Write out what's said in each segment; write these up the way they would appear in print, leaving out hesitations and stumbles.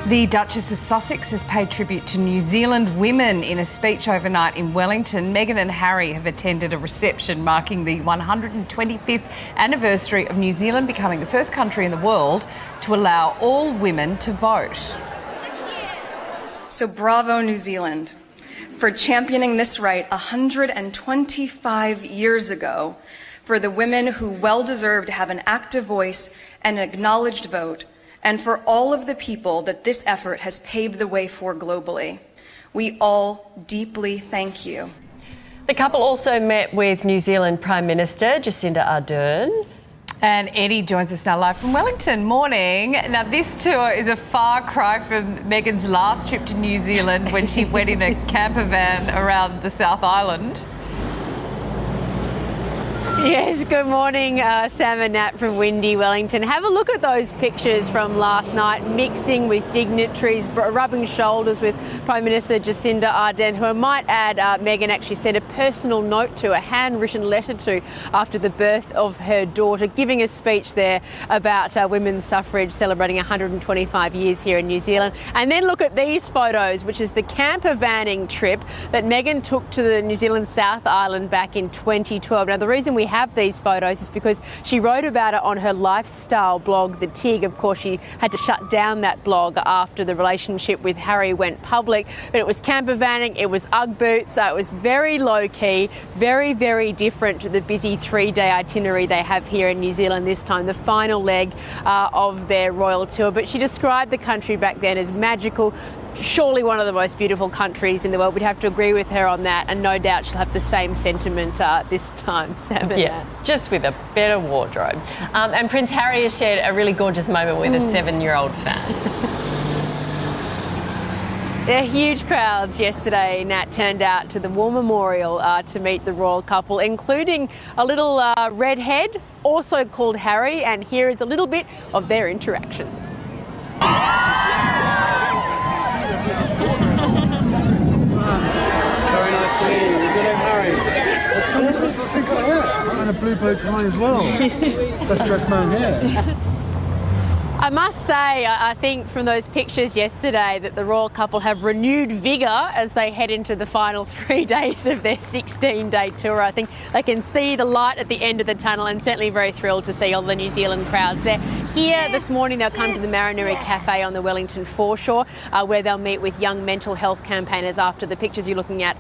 The Duchess of Sussex has paid tribute to New Zealand women in a speech overnight in Wellington. Meghan and Harry have attended a reception marking the 125th anniversary of New Zealand becoming the first country in the world to allow all women to vote. So bravo, New Zealand, for championing this right 125 years ago for the women who well deserve to have an active voice and an acknowledged vote, and for all of the people that this effort has paved the way for globally. We all deeply thank you. The couple also met with New Zealand Prime Minister Jacinda Ardern. And Eddie joins us now live from Wellington. Morning. Now, this tour is a far cry from Meghan's last trip to New Zealand when she went in a camper van around the South Island. Yes, good morning, Sam and Nat from windy Wellington. Have a look at those pictures from last night, mixing with dignitaries, rubbing shoulders with Prime Minister Jacinda Ardern, who I might add Meghan actually sent a personal note to, a handwritten letter to, after the birth of her daughter, giving a speech there about women's suffrage, celebrating 125 years here in New Zealand. And then look at these photos, which is the camper vanning trip that Meghan took to the New Zealand South Island back in 2012. Now, the reason we have these photos is because she wrote about it on her lifestyle blog, The Tig. Of course, she had to shut down that blog after the relationship with Harry went public. But it was camper vanning, it was Ugg boots, so it was very low key, very, very different to the busy 3-day itinerary they have here in New Zealand this time, the final leg of their royal tour. But she described the country back then as magical. Surely one of the most beautiful countries in the world. We'd have to agree with her on that, and no doubt she'll have the same sentiment this time, Sam. Yes, just with a better wardrobe. And Prince Harry has shared a really gorgeous moment with a 7-year-old fan. There are huge crowds yesterday. Nat turned out to the War Memorial to meet the royal couple, including a little redhead, also called Harry, and here is a little bit of their interactions. Very nice to meet you. Is your name Harry? Yeah. That's kind of what's in got here. And a blue bow tie as well. Best dressed man here. I must say, I think from those pictures yesterday that the royal couple have renewed vigour as they head into the final 3 days of their 16-day tour. I think they can see the light at the end of the tunnel, and certainly very thrilled to see all the New Zealand crowds there. Here this morning they'll come to the Marineri Cafe on the Wellington foreshore, where they'll meet with young mental health campaigners after the pictures you're looking at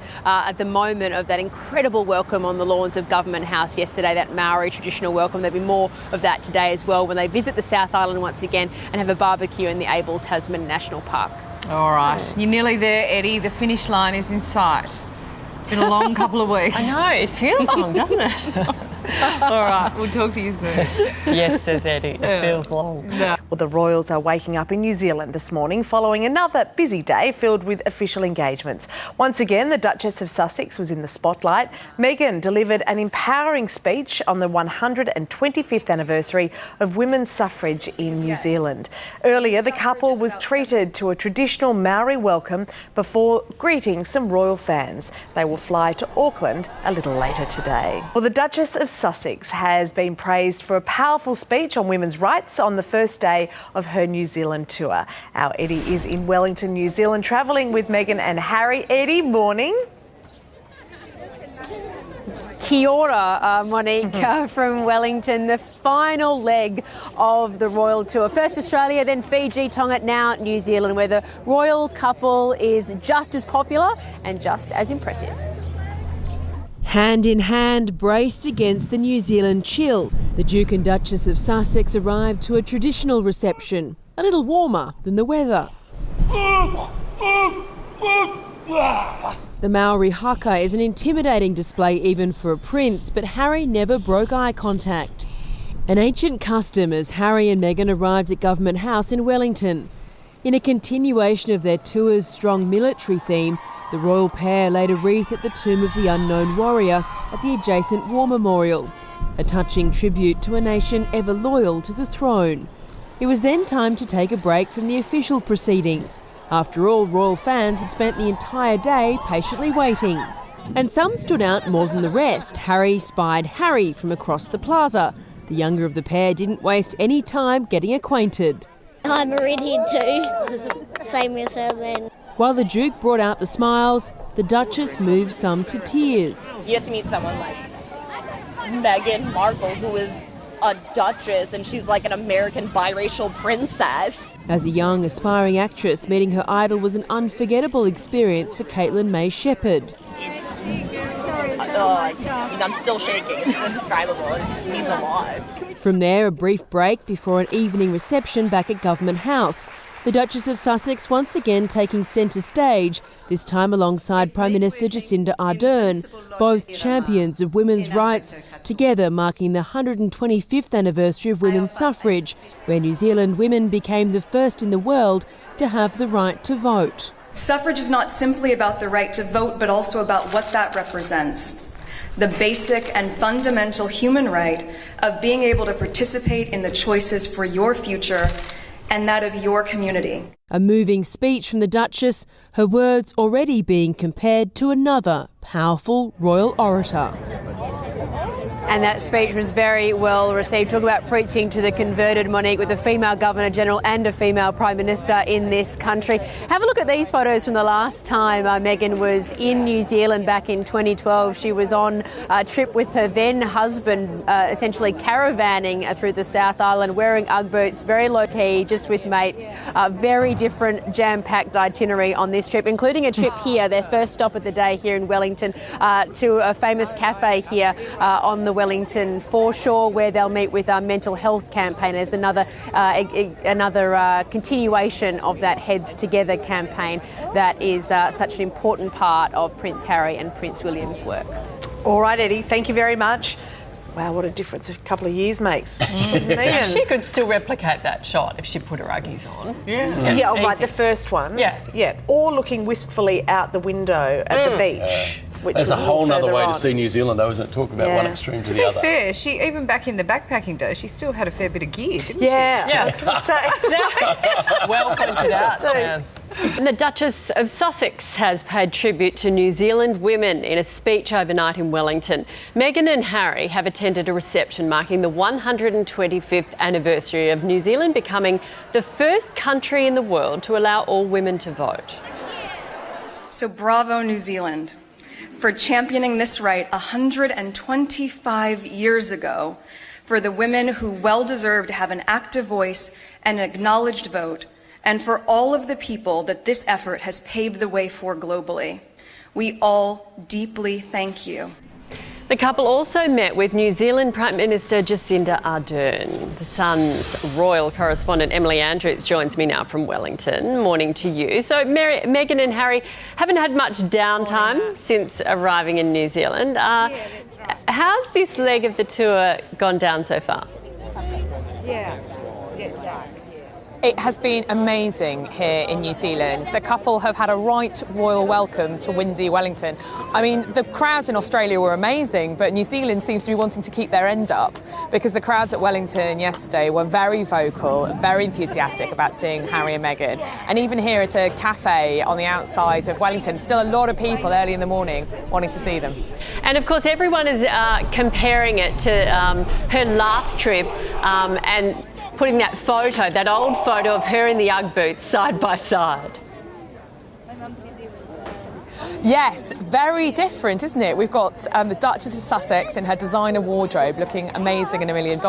the moment of that incredible welcome on the lawns of Government House yesterday, that Maori traditional welcome. There'll be more of that today as well when they visit the South Island once again and have a barbecue in the Abel Tasman National Park. All right, you're nearly there, Eddie. The finish line is in sight. It's been a long couple of weeks. I know, it feels long, doesn't it? All right, we'll talk to you soon. Yes, says Eddie, it feels long. Yeah. Well, the royals are waking up in New Zealand this morning following another busy day filled with official engagements. Once again, the Duchess of Sussex was in the spotlight. Meghan delivered an empowering speech on the 125th anniversary of women's suffrage in New Zealand. Earlier, the couple was treated to a traditional Maori welcome before greeting some royal fans. They will fly to Auckland a little later today. Well, the Duchess of Sussex has been praised for a powerful speech on women's rights on the first day of her New Zealand tour. Our Eddie is in Wellington, New Zealand, travelling with Meghan and Harry. Eddie, morning. Kia ora, Monique, from Wellington, the final leg of the royal tour. First Australia, then Fiji, Tonga, now New Zealand, where the royal couple is just as popular and just as impressive. Hand in hand, braced against the New Zealand chill, the Duke and Duchess of Sussex arrived to a traditional reception, a little warmer than the weather. The Maori haka is an intimidating display even for a prince, but Harry never broke eye contact. An ancient custom as Harry and Meghan arrived at Government House in Wellington. In a continuation of their tour's strong military theme, the royal pair laid a wreath at the tomb of the unknown warrior at the adjacent War Memorial, a touching tribute to a nation ever loyal to the throne. It was then time to take a break from the official proceedings. After all, royal fans had spent the entire day patiently waiting. And some stood out more than the rest. Harry spied Harry from across the plaza. The younger of the pair didn't waste any time getting acquainted. I'm ready too. famous husband. While the Duke brought out the smiles, the Duchess moved some to tears. You get to meet someone like Meghan Markle, who is a Duchess, and she's like an American biracial princess. As a young, aspiring actress, meeting her idol was an unforgettable experience for Caitlin May Shepherd. I'm still shaking. It's just indescribable. It just means a lot. From there, a brief break before an evening reception back at Government House. The Duchess of Sussex once again taking centre stage, this time alongside Prime Minister Jacinda Ardern, both champions of women's rights, together marking the 125th anniversary of women's suffrage, where New Zealand women became the first in the world to have the right to vote. Suffrage is not simply about the right to vote, but also about what that represents. The basic and fundamental human right of being able to participate in the choices for your future and that of your community. A moving speech from the Duchess, her words already being compared to another powerful royal orator. And that speech was very well received. Talk about preaching to the converted, Monique, with a female Governor-General and a female Prime Minister in this country. Have a look at these photos from the last time Meghan was in New Zealand back in 2012. She was on a trip with her then husband, essentially caravanning through the South Island, wearing Ugg boots, very low-key, just with mates. Very different jam-packed itinerary on this trip, including a trip here, their first stop of the day here in Wellington, to a famous cafe here on the Wellington foreshore, where they'll meet with mental health campaigners. Another continuation of that Heads Together campaign that is such an important part of Prince Harry and Prince William's work. All right, Eddie, thank you very much. Wow, what a difference a couple of years makes. She could still replicate that shot if she put her Uggies on. Yeah, all right, the first one. Yeah. Or looking wistfully out the window at the beach. Which There's a whole other way on. to see New Zealand, though, isn't it? Talk about one extreme to the other. To be fair, she, even back in the backpacking days, she still had a fair bit of gear, didn't she? Yeah, I was going to say. Well pointed out, Sam. And the Duchess of Sussex has paid tribute to New Zealand women in a speech overnight in Wellington. Meghan and Harry have attended a reception marking the 125th anniversary of New Zealand becoming the first country in the world to allow all women to vote. So bravo, New Zealand, for championing this right 125 years ago for the women who well deserve to have an active voice and an acknowledged vote, and for all of the people that this effort has paved the way for globally. We all deeply thank you. The couple also met with New Zealand Prime Minister Jacinda Ardern. The Sun's royal correspondent Emily Andrews joins me now from Wellington. Morning to you. So Meghan and Harry haven't had much downtime since arriving in New Zealand. How's this leg of the tour gone down so far? It has been amazing here in New Zealand. The couple have had a right royal welcome to windy Wellington. I mean, the crowds in Australia were amazing, but New Zealand seems to be wanting to keep their end up, because the crowds at Wellington yesterday were very vocal, very enthusiastic about seeing Harry and Meghan. And even here at a cafe on the outside of Wellington, still a lot of people early in the morning wanting to see them. And of course, everyone is comparing it to her last trip and putting that photo, that old photo of her in the Ugg boots side by side. Yes, very different, isn't it? We've got the Duchess of Sussex in her designer wardrobe looking amazing and $1 million.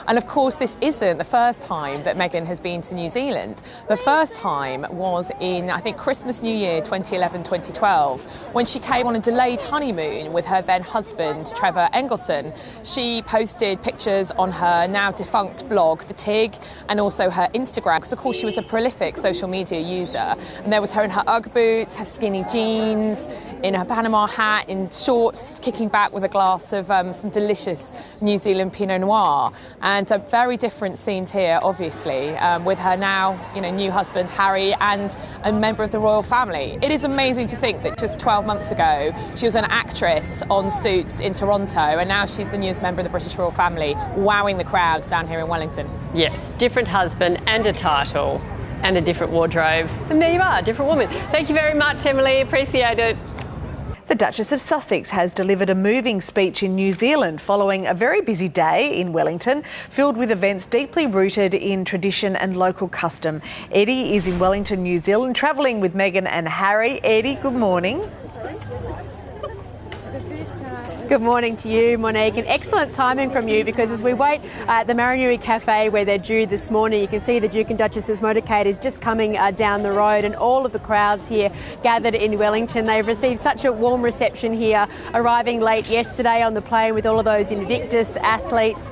And of course, this isn't the first time that Meghan has been to New Zealand. The first time was in, I think, Christmas, New Year 2011-2012, when she came on a delayed honeymoon with her then husband, Trevor Engelson. She posted pictures on her now defunct blog, The Tig, and also her Instagram, because of course she was a prolific social media user. And there was her in her Ugg boots, her skinny jeans, in her Panama hat, in shorts, kicking back with a glass of some delicious New Zealand Pinot Noir. And very different scenes here, obviously, with her now, new husband, Harry, and a member of the royal family. It is amazing to think that just 12 months ago, she was an actress on Suits in Toronto, and now she's the newest member of the British royal family, wowing the crowds down here in Wellington. Yes, different husband and a title. And a different wardrobe. And there you are, a different woman. Thank you very much, Emily. Appreciate it. The Duchess of Sussex has delivered a moving speech in New Zealand following a very busy day in Wellington, filled with events deeply rooted in tradition and local custom. Eddie is in Wellington, New Zealand, travelling with Meghan and Harry. Eddie, good morning. Good morning to you, Monique, and excellent timing from you, because as we wait at the Maranui Cafe where they're due this morning, you can see the Duke and Duchess's motorcade is just coming down the road, and all of the crowds here gathered in Wellington. They've received such a warm reception here, arriving late yesterday on the plane with all of those Invictus athletes,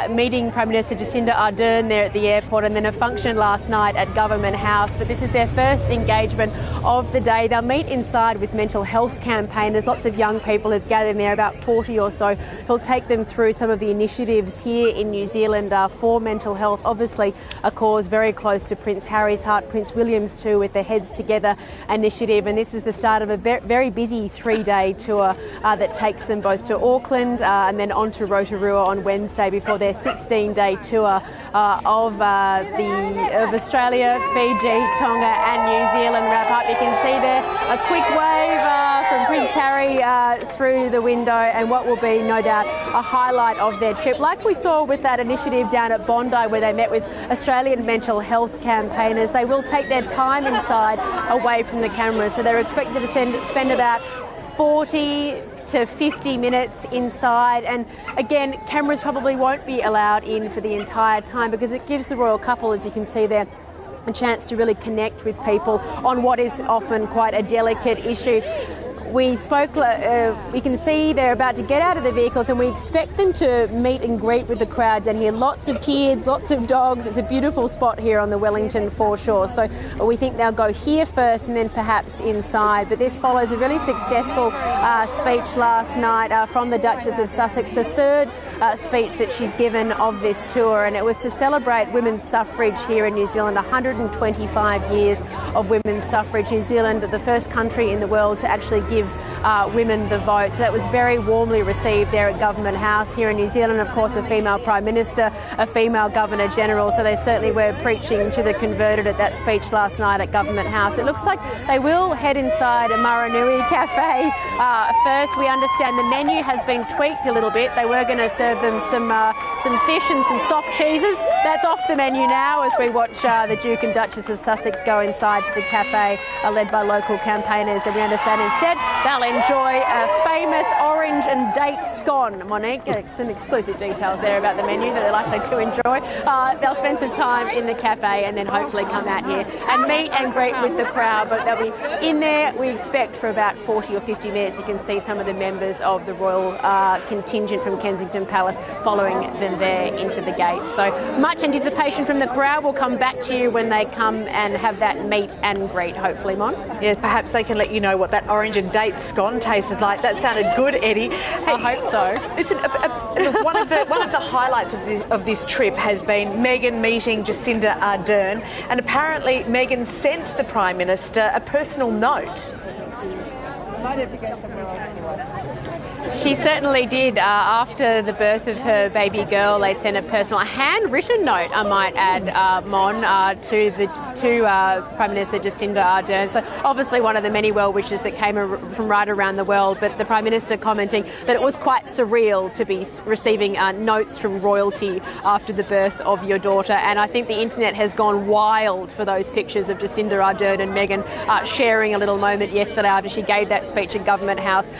meeting Prime Minister Jacinda Ardern there at the airport, and then a function last night at Government House. But this is their first engagement of the day. They'll meet inside with mental health campaigners. Lots of young people have gathered there, about 40 or so. He'll take them through some of the initiatives here in New Zealand for mental health. Obviously a cause very close to Prince Harry's heart, Prince William's too, with the Heads Together initiative. And this is the start of a very busy 3-day tour that takes them both to Auckland and then on to Rotorua on Wednesday before their 16-day tour of Australia, Fiji, Tonga and New Zealand wrap up. You can see there a quick wave from Prince Harry through the window, and what will be no doubt a highlight of their trip, like we saw with that initiative down at Bondi where they met with Australian mental health campaigners. They will take their time inside away from the cameras, so they're expected to spend about 40 to 50 minutes inside, and again cameras probably won't be allowed in for the entire time, because it gives the royal couple, as you can see there, a chance to really connect with people on what is often quite a delicate issue. We spoke, we can see they're about to get out of the vehicles, and we expect them to meet and greet with the crowd down here. Lots of kids, lots of dogs. It's a beautiful spot here on the Wellington foreshore. So we think they'll go here first and then perhaps inside. But this follows a really successful speech last night from the Duchess of Sussex, the third speech that she's given of this tour, and it was to celebrate women's suffrage here in New Zealand. 125 years of women's suffrage. New Zealand, the first country in the world to actually give women the vote. So that was very warmly received there at Government House. Here in New Zealand, of course, a female Prime Minister, a female Governor General, so they certainly were preaching to the converted at that speech last night at Government House. It looks like they will head inside a Maranui Cafe first. We understand the menu has been tweaked a little bit. They were going to serve them some fish and some soft cheeses. That's off the menu now as we watch the Duke and Duchess of Sussex go inside to the cafe led by local campaigners, and we understand instead they'll enjoy a famous orange and date scone. Monique, some exclusive details there about the menu that they're likely to enjoy. They'll spend some time in the cafe and then hopefully come out here and meet and greet with the crowd, but they'll be in there, we expect, for about 40 or 50 minutes. You can see some of the members of the royal contingent from Kensington Palace following them there into the gate. So much anticipation from the crowd. We'll come back to you when they come and have that meet and greet, hopefully, Mon. Yeah, perhaps they can let you know what that orange and date scone tasted like. That sounded good, Eddie. Hey, I hope so. Listen, one of the highlights of this trip has been Meghan meeting Jacinda Ardern, and apparently Meghan sent the Prime Minister a personal note. She certainly did. After the birth of her baby girl, they sent a personal, handwritten note, I might add, Mon, to Prime Minister Jacinda Ardern. So obviously one of the many well wishes that came from right around the world, but the Prime Minister commenting that it was quite surreal to be receiving notes from royalty after the birth of your daughter. And I think the internet has gone wild for those pictures of Jacinda Ardern and Meghan sharing a little moment yesterday after she gave that speech at Government House.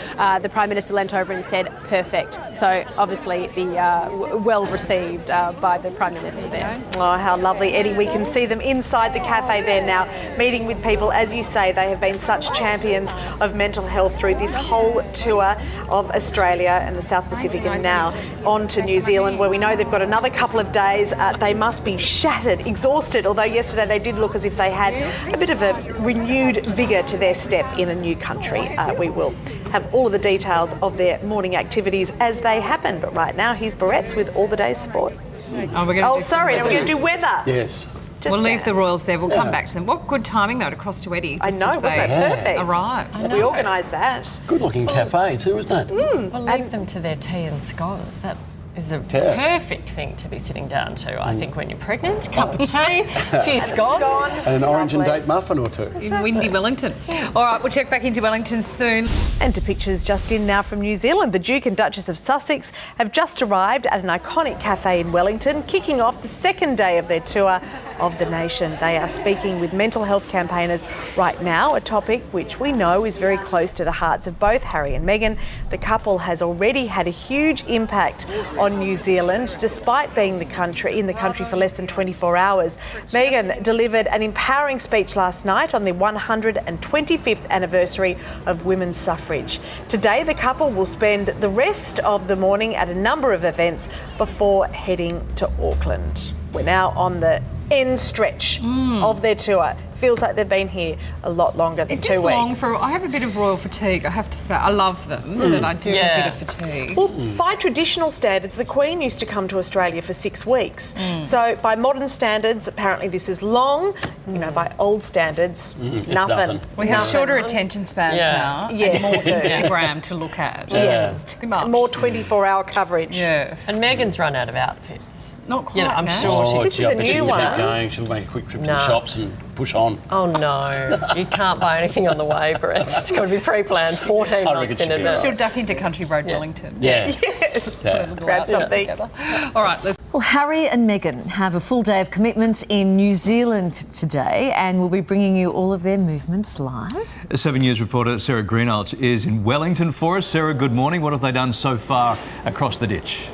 The Prime Minister leant over and said, perfect. So obviously the well received by the Prime Minister there. Oh, how lovely, Eddie. We can see them inside the cafe there now, meeting with people. As you say, they have been such champions of mental health through this whole tour of Australia and the South Pacific, and now on to New Zealand, where we know they've got another couple of days. They must be shattered, exhausted, although yesterday they did look as if they had a bit of a renewed vigour to their step in a new country. We will have all of the details of their morning activities as they happen. But right now, here's Barrett's with all the day's sport. We're going to do weather. Yes. We'll leave the Royals there. We'll come back to them. What good timing, though, to cross to Eddie. I know, wasn't that perfect? Arrived. We organised that. Good looking cafe too, isn't it? We'll leave them to their tea and scones. Is a perfect thing to be sitting down to, I think, when you're pregnant. Cup of tea, a few scones. And an orange and date muffin or two. In windy Wellington. All right, we'll check back into Wellington soon. And to pictures just in now from New Zealand. The Duke and Duchess of Sussex have just arrived at an iconic cafe in Wellington, kicking off the second day of their tour of the nation. They are speaking with mental health campaigners right now, a topic which we know is very close to the hearts of both Harry and Meghan. The couple has already had a huge impact on New Zealand, despite being in the country for less than 24 hours. Meghan delivered an empowering speech last night on the 125th anniversary of women's suffrage. Today, the couple will spend the rest of the morning at a number of events before heading to Auckland. We're now on the end stretch of their tour. Feels like they've been here a lot longer than 2 weeks. Is this long for... I have a bit of royal fatigue, I have to say. I love them, but I do have a bit of fatigue. Well, by traditional standards, the Queen used to come to Australia for 6 weeks. So by modern standards, apparently this is long. You know, by old standards, it's nothing. We have shorter attention spans now. Yes, and more Instagram to look at. Yeah. It's too much. More 24-hour coverage. Yes. And Meghan's run out of outfits. Not quite. I'm now. sure This is a new one. Going. She'll make a quick trip to the shops and push on. Oh no, you can't buy anything on the way, Brett. It's got to be pre-planned 14 months in advance. She'll duck into Country Road Wellington. Yeah. Yes. Grab something. All right, let's... Well, Harry and Meghan have a full day of commitments in New Zealand today, and we'll be bringing you all of their movements live. 7 News reporter Sarah Greenhalgh is in Wellington for us. Sarah, good morning. What have they done so far across the ditch?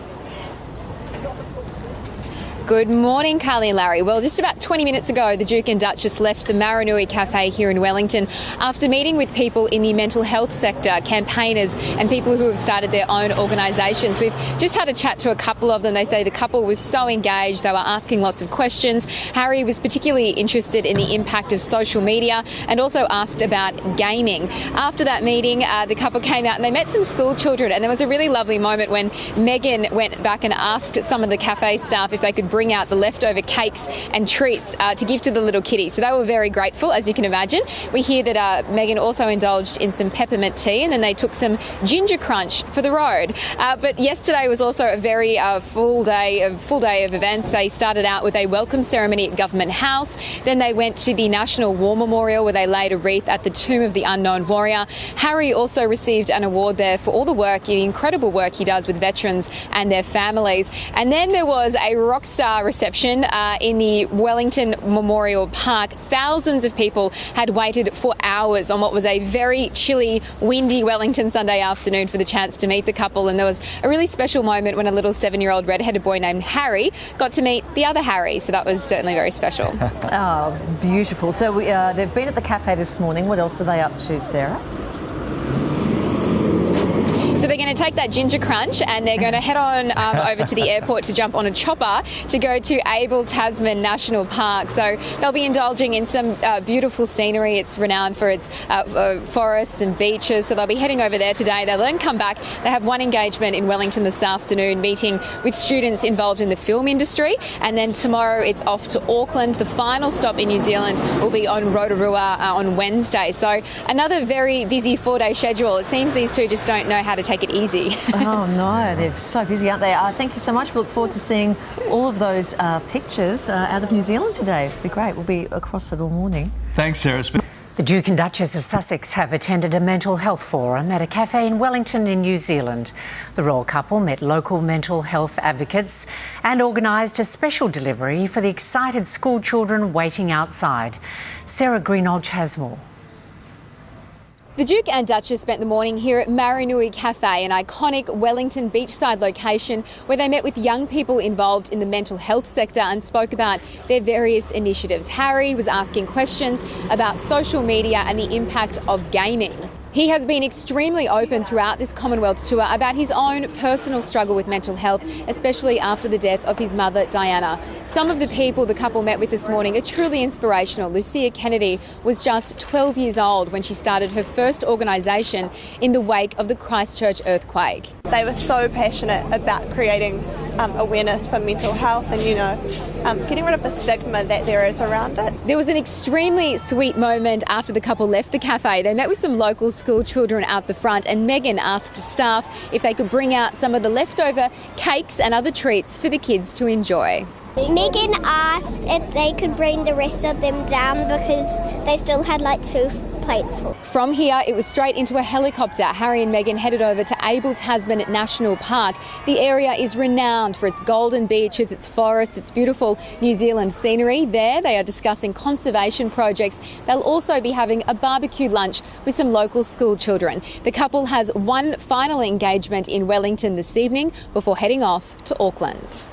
Good morning, Carly and Larry. Well, just about 20 minutes ago, the Duke and Duchess left the Maranui Cafe here in Wellington after meeting with people in the mental health sector, campaigners and people who have started their own organisations. We've just had a chat to a couple of them. They say the couple was so engaged. They were asking lots of questions. Harry was particularly interested in the impact of social media and also asked about gaming. After that meeting, the couple came out and they met some school children, and there was a really lovely moment when Meghan went back and asked some of the cafe staff if they could bring out the leftover cakes and treats to give to the little kitties. So they were very grateful, as you can imagine. We hear that Meghan also indulged in some peppermint tea, and then they took some ginger crunch for the road. But yesterday was also a very full day of events. They started out with a welcome ceremony at Government House. Then they went to the National War Memorial, where they laid a wreath at the tomb of the unknown warrior. Harry also received an award there for all the incredible work he does with veterans and their families. And then there was a rock star reception in the Wellington Memorial Park. Thousands of people had waited for hours on what was a very chilly, windy Wellington Sunday afternoon for the chance to meet the couple, and there was a really special moment when a little 7-year-old red-headed boy named Harry got to meet the other Harry, so that was certainly very special. Oh, beautiful. So they've been at the cafe this morning. What else are they up to, Sarah? So they're going to take that ginger crunch and they're going to head on over to the airport to jump on a chopper to go to Abel Tasman National Park. So they'll be indulging in some beautiful scenery. It's renowned for its forests and beaches. So they'll be heading over there today. They'll then come back. They have one engagement in Wellington this afternoon, meeting with students involved in the film industry. And then tomorrow it's off to Auckland. The final stop in New Zealand will be on Rotorua on Wednesday. So another very busy 4-day schedule. It seems these two just don't know how to take it easy. Oh no, they're so busy, aren't they? Thank you so much. We look forward to seeing all of those pictures out of New Zealand today. It'll be great. We'll be across it all morning. Thanks, Sarah. The Duke and Duchess of Sussex have attended a mental health forum at a cafe in Wellington in New Zealand. The royal couple met local mental health advocates and organised a special delivery for the excited school children waiting outside. Sarah Greenhalgh has more. The Duke and Duchess spent the morning here at Maranui Cafe, an iconic Wellington beachside location where they met with young people involved in the mental health sector and spoke about their various initiatives. Harry was asking questions about social media and the impact of gaming. He has been extremely open throughout this Commonwealth tour about his own personal struggle with mental health, especially after the death of his mother, Diana. Some of the people the couple met with this morning are truly inspirational. Lucia Kennedy was just 12 years old when she started her first organisation in the wake of the Christchurch earthquake. They were so passionate about creating awareness for mental health and, getting rid of the stigma that there is around it. There was an extremely sweet moment after the couple left the cafe. They met with some local school children out the front, and Megan asked staff if they could bring out some of the leftover cakes and other treats for the kids to enjoy. Megan asked if they could bring the rest of them down because they still had like 2 plates full. From here, it was straight into a helicopter. Harry and Meghan headed over to Abel Tasman National Park. The area is renowned for its golden beaches, its forests, its beautiful New Zealand scenery. There, they are discussing conservation projects. They'll also be having a barbecue lunch with some local school children. The couple has one final engagement in Wellington this evening before heading off to Auckland.